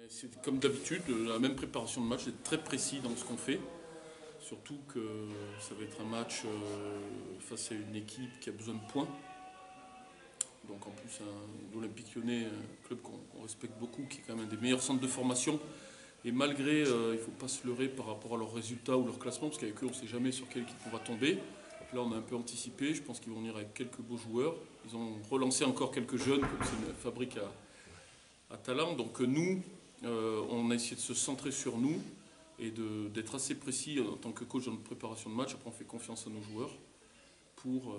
C'est comme d'habitude, la même préparation de match, d'être très précis dans ce qu'on fait. Surtout que ça va être un match face à une équipe qui a besoin de points. Donc en plus, l'Olympique Lyonnais, un club qu'on respecte beaucoup, qui est quand même un des meilleurs centres de formation. Et malgré, il ne faut pas se leurrer par rapport à leurs résultats ou leur classement, parce qu'avec eux, on ne sait jamais sur quelle équipe on va tomber. Là, on a un peu anticipé. Je pense qu'ils vont venir avec quelques beaux joueurs. Ils ont relancé encore quelques jeunes, comme c'est une fabrique à talent. Donc nous, on a essayé de se centrer sur nous et d'être assez précis en tant que coach dans notre préparation de match. Après, on fait confiance à nos joueurs pour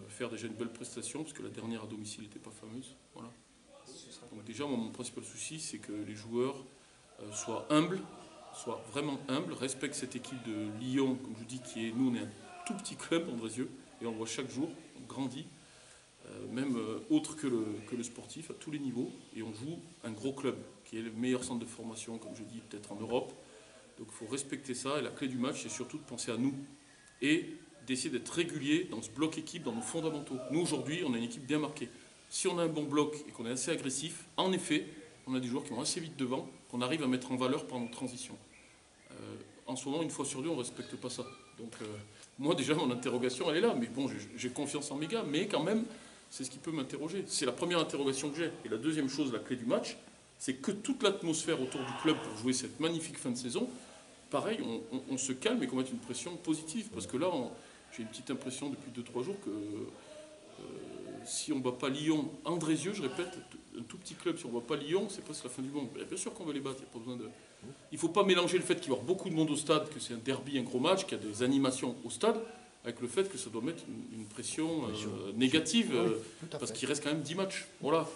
faire déjà une belle prestation, parce que la dernière à domicile n'était pas fameuse. Voilà. Donc déjà, moi, mon principal souci, c'est que les joueurs soient humbles, soient vraiment humbles, respectent cette équipe de Lyon, comme je vous dis, qui est, nous, on est un tout petit club, Andrézieux, et on le voit chaque jour, on grandit, même autre que le sportif, à tous les niveaux, et on joue un gros club, qui est le meilleur centre de formation, comme je dis, peut-être en Europe. Donc il faut respecter ça, et la clé du match, c'est surtout de penser à nous, et d'essayer d'être régulier dans ce bloc équipe, dans nos fondamentaux. Nous, aujourd'hui, on a une équipe bien marquée. Si on a un bon bloc et qu'on est assez agressif, en effet, on a des joueurs qui vont assez vite devant, qu'on arrive à mettre en valeur par nos transitions. En ce moment, une fois sur deux, on ne respecte pas ça. Donc moi, déjà, mon interrogation, elle est là. Mais bon, j'ai confiance en mes gars, mais quand même, c'est ce qui peut m'interroger. C'est la première interrogation que j'ai. Et la deuxième chose, la clé du match, c'est que toute l'atmosphère autour du club pour jouer cette magnifique fin de saison, pareil, on se calme et qu'on mette une pression positive. Parce que là, j'ai une petite impression depuis 2-3 jours que si on ne bat pas Lyon, Andrézieux, je répète, un tout petit club, si on ne bat pas Lyon, c'est presque la fin du monde. Bien sûr qu'on va les battre, il n'y a pas besoin de... Il ne faut pas mélanger le fait qu'il y aura beaucoup de monde au stade, que c'est un derby, un gros match, qu'il y a des animations au stade, avec le fait que ça doit mettre une pression négative, parce qu'il reste quand même 10 matchs. Voilà.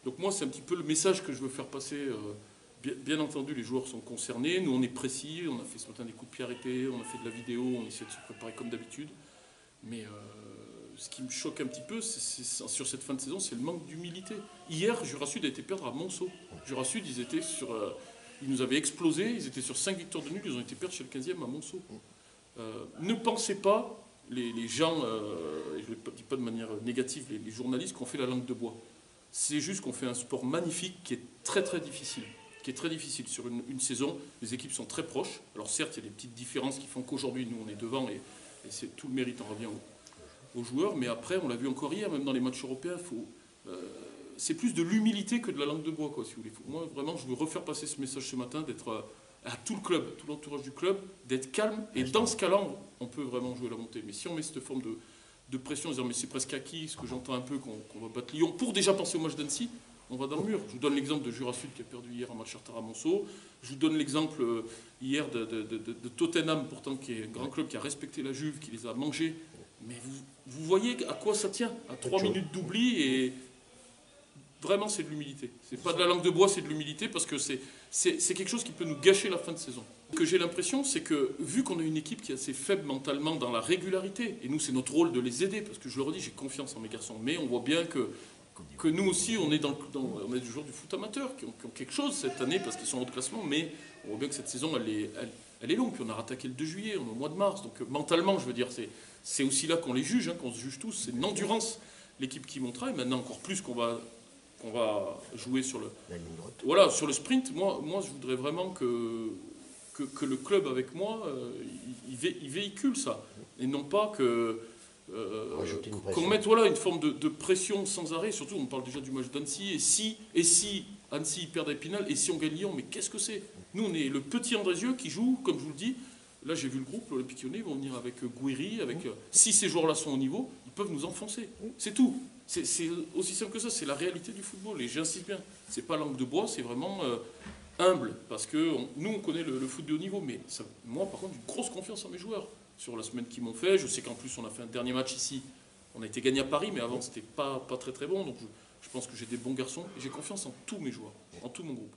Donc moi, c'est un petit peu le message que je veux faire passer. Bien entendu, les joueurs sont concernés, nous on est précis, on a fait ce matin des coups de pied arrêtés, on a fait de la vidéo, on essaie de se préparer comme d'habitude. Mais ce qui me choque un petit peu, sur cette fin de saison, c'est le manque d'humilité. Hier, Jura Sud a été perdre à Monceau. Jura Sud, ils nous avaient explosé, ils étaient sur 5 victoires de nul, ils ont été perdre chez le 15e à Monceau. Ne pensez pas, les gens, et je ne le dis pas de manière négative, les journalistes, qu'on fait la langue de bois. C'est juste qu'on fait un sport magnifique qui est très très difficile. Qui est très difficile sur une saison. Les équipes sont très proches. Alors certes, il y a des petites différences qui font qu'aujourd'hui, nous, on est devant et tout le mérite en revient aux joueurs. Mais après, on l'a vu encore hier, même dans les matchs européens, c'est plus de l'humilité que de la langue de bois, quoi, si vous voulez. Moi, vraiment, je veux refaire passer ce message ce matin, d'être à tout le club, à tout l'entourage du club, d'être calme. Et dans ce cas-là, on peut vraiment jouer la montée. Mais si on met cette forme de pression, en disant, mais c'est presque acquis, ce que j'entends un peu, qu'on va battre Lyon, pour déjà penser au match d'Annecy, on va dans le mur. Je vous donne l'exemple de Jura Sud qui a perdu hier en match à Monceau. Je vous donne l'exemple hier de Tottenham, pourtant qui est un grand club qui a respecté la Juve, qui les a mangés. Mais vous voyez à quoi ça tient. À 3 minutes d'oubli, et vraiment c'est de l'humilité. C'est pas de la langue de bois, c'est de l'humilité, parce que c'est quelque chose qui peut nous gâcher la fin de saison. Ce que j'ai l'impression, c'est que vu qu'on a une équipe qui est assez faible mentalement dans la régularité, et nous c'est notre rôle de les aider, parce que je le redis, j'ai confiance en mes garçons, mais on voit bien que nous aussi, on est on est du jour du foot amateur, qui ont quelque chose cette année parce qu'ils sont en haut de classement, mais on voit bien que cette saison, elle est longue. Puis on a rattaqué le 2 juillet, on est au mois de mars. Donc mentalement, je veux dire, c'est aussi là qu'on les juge, qu'on se juge tous. C'est une endurance, l'équipe qui montera, et maintenant encore plus qu'on va jouer sur sur le sprint. Moi, je voudrais vraiment que le club avec moi, il véhicule ça. Et non pas qu'on mette une forme de pression sans arrêt. Surtout, on parle déjà du match d'Annecy. Et si Annecy perd à Épinal, et si on gagne Lyon, mais qu'est-ce que c'est? Nous, on est le petit Andrézieux qui joue, comme je vous le dis. Là, j'ai vu le groupe, l'Olympique Lyonnais, ils vont venir avec Gouiri. Si ces joueurs-là sont au niveau, ils peuvent nous enfoncer. C'est tout. C'est aussi simple que ça. C'est la réalité du football. Et j'insiste bien. C'est pas langue de bois, c'est vraiment humble. Parce que nous, on connaît le foot de haut niveau. Mais moi, par contre, j'ai une grosse confiance en mes joueurs. Sur la semaine qu'ils m'ont fait. Je sais qu'en plus, on a fait un dernier match ici. On a été gagné à Paris, mais avant, c'était pas très très bon. Donc je pense que j'ai des bons garçons et j'ai confiance en tous mes joueurs, en tout mon groupe.